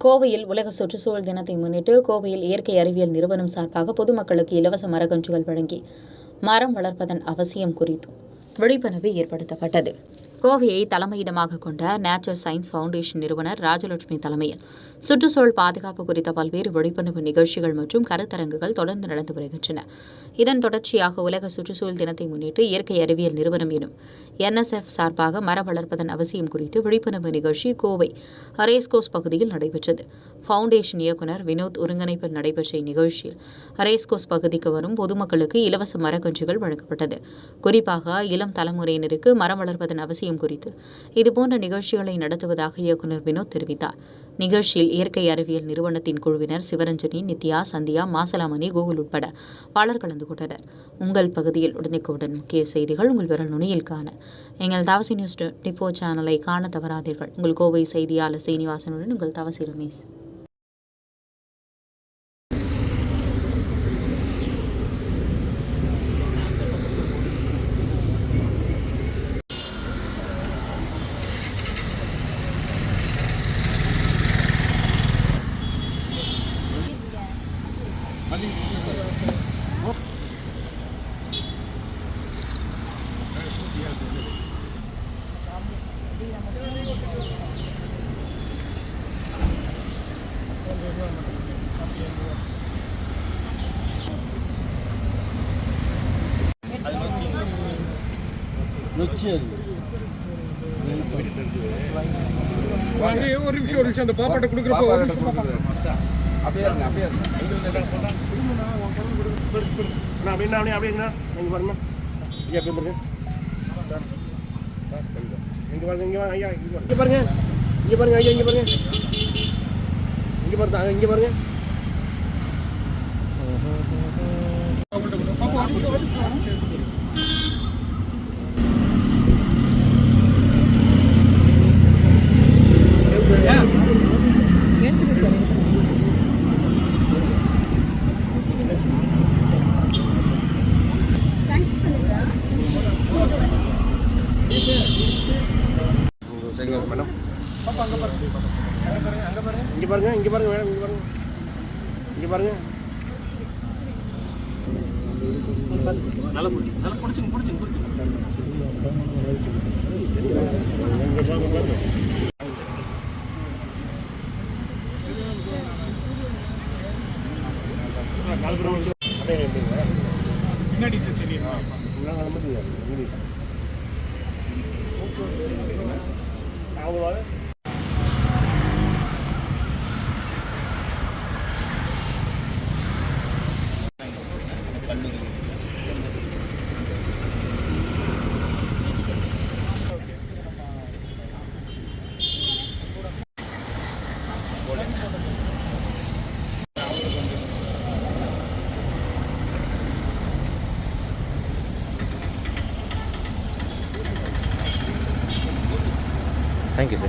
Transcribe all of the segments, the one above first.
கோவையில் உலக சுற்றுச்சூழல் தினத்தை முன்னிட்டு கோவையில் இயற்கை அறிவியல் நிறுவனம் சார்பாக பொதுமக்களுக்கு இலவச மரக்கன்றுகள் வழங்கி மரம் வளர்ப்பதன் அவசியம் குறித்தும் விழிப்புணர்வு ஏற்படுத்தப்பட்டது. கோவையை தலைமையிடமாக கொண்ட நேச்சர் சயின்ஸ் ஃபவுண்டேஷன் நிறுவனர் ராஜலட்சுமி தலைமையில் சுற்றுச்சூழல் பாதுகாப்பு குறித்த பல்வேறு விழிப்புணர்வு நிகழ்ச்சிகள் மற்றும் கருத்தரங்குகள் தொடர்ந்து நடந்து வருகின்றன. இதன் தொடர்ச்சியாக உலக சுற்றுச்சூழல் தினத்தை முன்னிட்டு இயற்கை அறிவியல் நிறுவனம் எனும் NSF சார்பாக மரம் வளர்ப்பதன் அவசியம் குறித்து விழிப்புணர்வு நிகழ்ச்சி கோவை ரேஸ்கோர்ஸ் பகுதியில் நடைபெற்றது. ஃபவுண்டேஷன் இயக்குநர் வினோத் ஒருங்கிணைப்பில் நடைபெற்ற இந்நிகழ்ச்சியில் ரேஸ்கோர்ஸ் பகுதிக்கு வரும் பொதுமக்களுக்கு இலவச மரக்கன்றுகள் வழங்கப்பட்டது. குறிப்பாக இளம் தலைமுறையினருக்கு மரம் வளர்ப்பதன் அவசியம் குறித்து இதுபோன்ற நிகழ்ச்சிகளை நடத்துவதாக இயக்குநர் வினோத் தெரிவித்தார். நிகழ்ச்சியில் இயற்கை அறிவியல் நிறுவனத்தின் குழுவினர் சிவரஞ்சனி, நித்யா, சந்தியா, மாசலாமணி, கோகுல் உட்பட பலர் கலந்து கொண்டனர். உங்கள் பகுதியில் உடனுக்குடன் முக்கிய செய்திகள் உங்கள் விரல் நுனியில் காண எங்கள் தவசி நியூஸ் 24 சேனலை காண தவறாதீர்கள். உங்கள் கோவை செய்தியாளர் சீனிவாசனுடன் உங்கள் தவசி ரமேஷ். ஒரு நிமிஷம் அந்த பாப்பாட்ட கொடுக்குறப்போ அப்படியே பாருங்க. இங்க பாருங்க, ஐயா இங்க பாருங்க, இங்க பாருங்க, ஐயா இங்க பாருங்க, இங்க பாருங்க, இங்க பாருங்க. மேடம் இங்க பாருங்க, இங்க பாருங்க மேடம், இங்க பாருங்க, இங்க பாருங்க. நல்லா பிடிச்சிங்க Thank you, sir.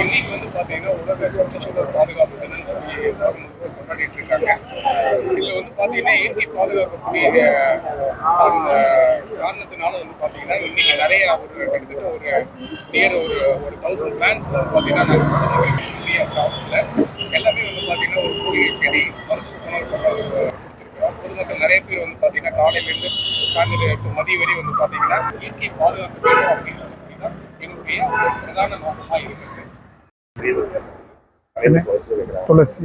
இன்னைக்கு வந்து பாத்தீங்கன்னா உலக சுற்றுச்சூழல் பாதுகாப்பு தினம் கொண்டாடிட்டு இருக்காங்க. இதுல வந்து பாத்தீங்கன்னா இயற்கை பாதுகாக்கக்கூடிய அந்த காரணத்தினால வந்து பாத்தீங்கன்னா இன்னைக்கு நிறைய கிட்டத்தட்ட ஒரு 1000 பிளான்ஸ் வந்து பாத்தீங்கன்னா எல்லாமே வந்து பாத்தீங்கன்னா ஒரு மூலிகை செடி மருத்துவ குணம் பொதுமக்கள் நிறைய பேர் வந்து பாத்தீங்கன்னா காலையில இருந்து சாயந்தரம் மதிய வரை வந்து பாத்தீங்கன்னா இயற்கை பாதுகாப்பு அப்படின்னு என்னுடைய பிரதான நோக்கமா இருக்குது. துளசி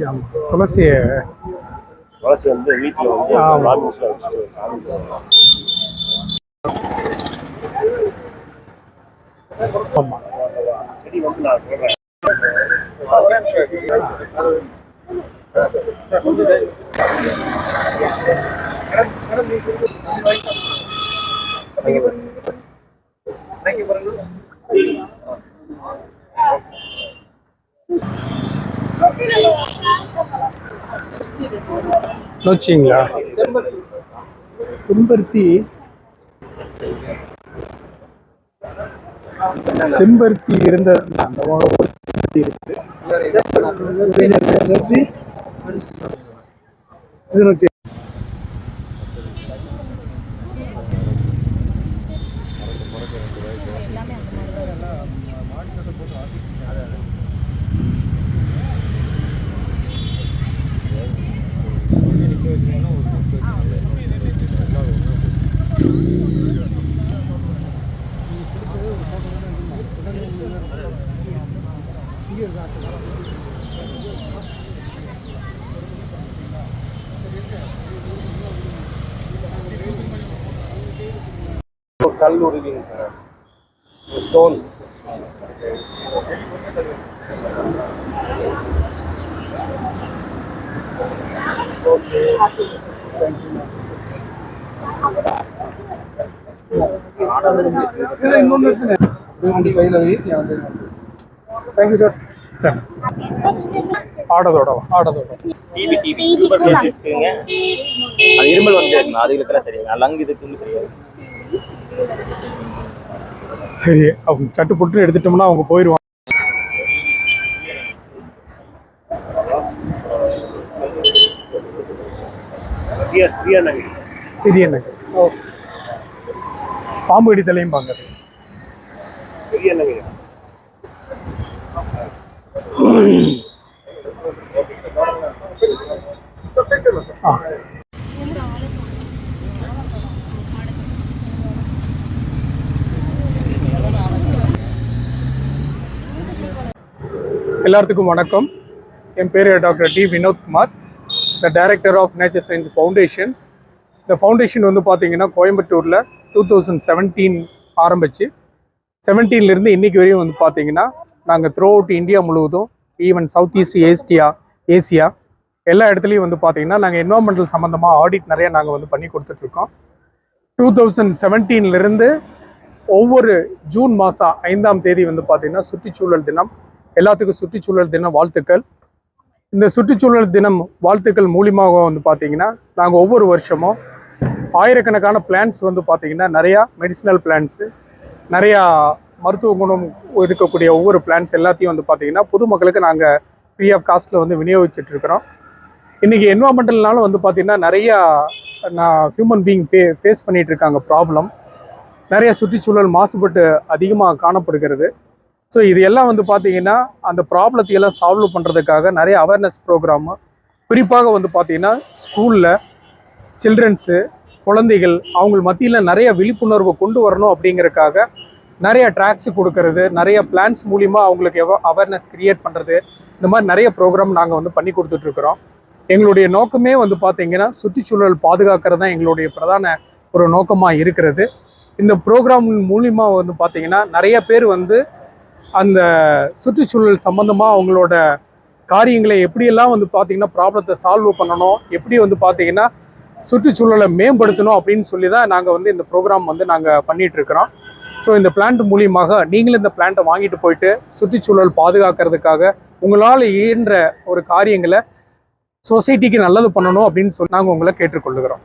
வந்து வீட்டில் செடி வந்து நான் சொல்றேன். நோச்சிங்களா? செம்பருத்தி செம்பருத்தி இருந்த கல் உருவிங்க ஸ்டோன். Thank you sir. சார் ஆடதோட இருக்குங்க. அது இருமல் வந்து அது இதுக்கெல்லாம் சரிங்க. லங் இதுக்கு சரியாது. சரி, அவங்க சட்டு புட்டு எடுத்துட்டோம்னா அவங்க போயிடுவாங்க. சிறிய நகர் பாம்பு அடித்தலையும் பாங்க. எல்லாத்துக்கும் வணக்கம். என் பேர் doctor D Vinodkumar, the director of nature science foundation. இந்த ஃபவுண்டேஷன் வந்து பார்த்தீங்கன்னா கோயம்புத்தூரில் 2017 ஆரம்பிச்சு 17லேருந்து இன்றைக்கி வரையும் வந்து பார்த்தீங்கன்னா நாங்கள் த்ரூ அவுட் இந்தியா முழுவதும், ஈவன் சவுத் ஈஸ்ட் ஏசியா எல்லா இடத்துலையும் வந்து பார்த்தீங்கன்னா நாங்கள் என்வரான்மெண்டல் சம்மந்தமாக ஆடிட் நிறையா நாங்கள் வந்து பண்ணி கொடுத்துட்ருக்கோம். 2017லேருந்து ஒவ்வொரு ஜூன் மாதம் 5ஆம் தேதி வந்து பார்த்தீங்கன்னா சுற்றுச்சூழல் தினம். எல்லாத்துக்கும் சுற்றுச்சூழல் தின வாழ்த்துக்கள். இந்த சுற்றுச்சூழல் தினம் வாழ்த்துக்கள் மூலியமாக வந்து பார்த்தீங்கன்னா நாங்கள் ஒவ்வொரு வருஷமும் ஆயிரக்கணக்கான பிளான்ஸ் வந்து பார்த்தீங்கன்னா நிறையா மெடிசினல் பிளான்ஸு, நிறையா மருத்துவ குணம் இருக்கக்கூடிய ஒவ்வொரு பிளான்ஸ் எல்லாத்தையும் வந்து பார்த்தீங்கன்னா பொதுமக்களுக்கு நாங்கள் ஃப்ரீ ஆஃப் காஸ்ட்டில் வந்து விநியோகிச்சிட்ருக்கிறோம். இன்றைக்கி என்வரான்மெண்டல்னாலும் வந்து பார்த்திங்கன்னா நிறையா ஹியூமன் பீயிங் ஃபேஸ் பண்ணிகிட்ருக்காங்க ப்ராப்ளம். நிறைய சுற்றுச்சூழல் மாசுபட்டு அதிகமாக காணப்படுகிறது. ஸோ இது எல்லாம் வந்து பார்த்திங்கன்னா அந்த ப்ராப்ளத்தையெல்லாம் சால்வ் பண்ணுறதுக்காக நிறைய அவேர்னஸ் ப்ரோக்ராமு, குறிப்பாக வந்து பார்த்திங்கன்னா ஸ்கூலில் சில்ட்ரன்ஸு, குழந்தைகள் அவங்க மத்தியில் நிறைய விழிப்புணர்வை கொண்டு வரணும் அப்படிங்கிறதுக்காக நிறைய ட்ராக்ஸு கொடுக்கறது, நிறைய பிளான்ஸ் மூலிமா அவங்களுக்கு அவேர்னஸ் க்ரியேட் பண்ணுறது, இந்த மாதிரி நிறைய ப்ரோக்ராம் நாங்கள் வந்து பண்ணி கொடுத்துட்ருக்குறோம். எங்களுடைய நோக்கமே வந்து பார்த்திங்கன்னா சுற்றுச்சூழல் பாதுகாக்கிறது தான் எங்களுடைய பிரதான ஒரு நோக்கமாக இருக்கிறது. இந்த ப்ரோக்ராம் மூலிமா வந்து பார்த்திங்கன்னா நிறைய பேர் வந்து அந்த சுற்றுச்சூழல் சம்மந்தமாக அவங்களோட காரியங்களை எப்படியெல்லாம் வந்து பார்த்திங்கன்னா ப்ராப்ளத்தை சால்வ் பண்ணணும், எப்படி வந்து பார்த்திங்கன்னா சுற்றுச்சூழலை மேம்படுத்தணும் அப்படின்னு சொல்லி தான் நாங்கள் வந்து இந்த ப்ரோக்ராம் வந்து நாங்கள் பண்ணிகிட்ருக்கிறோம். ஸோ இந்த பிளான்ட் மூலியமாக நீங்களும் இந்த பிளான்ட்டை வாங்கிட்டு போயிட்டு சுற்றுச்சூழல் பாதுகாக்கிறதுக்காக உங்களால் இயன்ற ஒரு காரியங்களை சொசைட்டிக்கு நல்லது பண்ணணும் அப்படின்னு சொல்லி நாங்கள் உங்களை கேட்டுக்கொள்ளுகிறோம்.